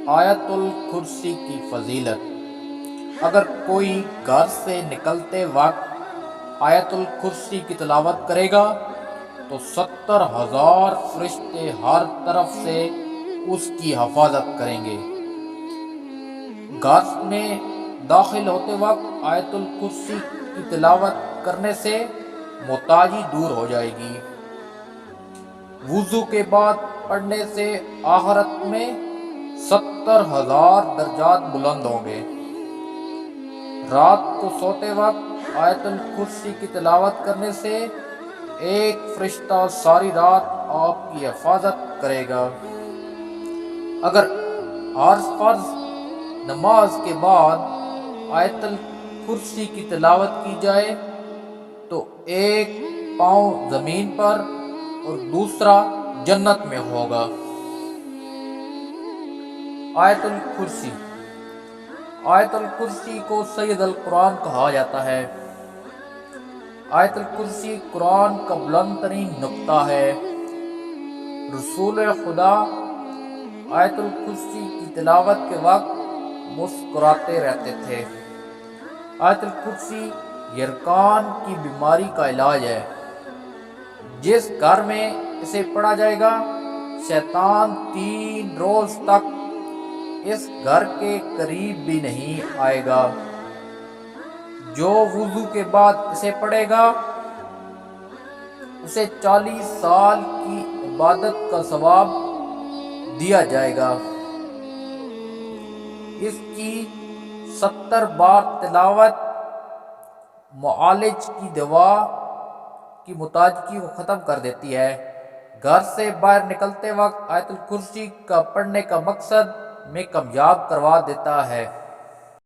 آیت الکرسی کی فضیلت۔ اگر کوئی گھر سے نکلتے وقت آیت الکرسی کی تلاوت کرے گا تو 70,000 فرشتے ہر طرف سے اس کی حفاظت کریں گے۔ گھر میں داخل ہوتے وقت آیت الکرسی کی تلاوت کرنے سے محتاجی دور ہو جائے گی۔ وضو کے بعد پڑھنے سے آخرت میں 70,000 درجات بلند ہوں گے۔ رات کو سوتے وقت آیت الکرسی کی تلاوت کرنے سے ایک فرشتہ ساری رات آپ کی حفاظت کرے گا۔ اگر ہر فرض نماز کے بعد آیت الکرسی کی تلاوت کی جائے تو ایک پاؤں زمین پر اور دوسرا جنت میں ہوگا۔ آیت الکرسی۔ آیت الکرسی کو سید القرآن کہا جاتا ہے۔ آیت الکرسی قرآن کا بلند ترین نقطہ ہے۔ رسول خدا آیت الکرسی کی تلاوت کے وقت مسکراتے رہتے تھے۔ آیت الکرسی یرقان کی بیماری کا علاج ہے۔ جس گھر میں اسے پڑھا جائے گا شیطان 3 روز تک اس گھر کے قریب بھی نہیں آئے گا۔ جو وضو کے بعد اسے پڑھے گا اسے 40 سال کی عبادت کا ثواب دیا جائے گا۔ اس کی 70 بار تلاوت معالج کی دوا کی متاجگی کو ختم کر دیتی ہے۔ گھر سے باہر نکلتے وقت آیت الکرسی کا پڑھنے کا مقصد میں کامیاب کروا دیتا ہے۔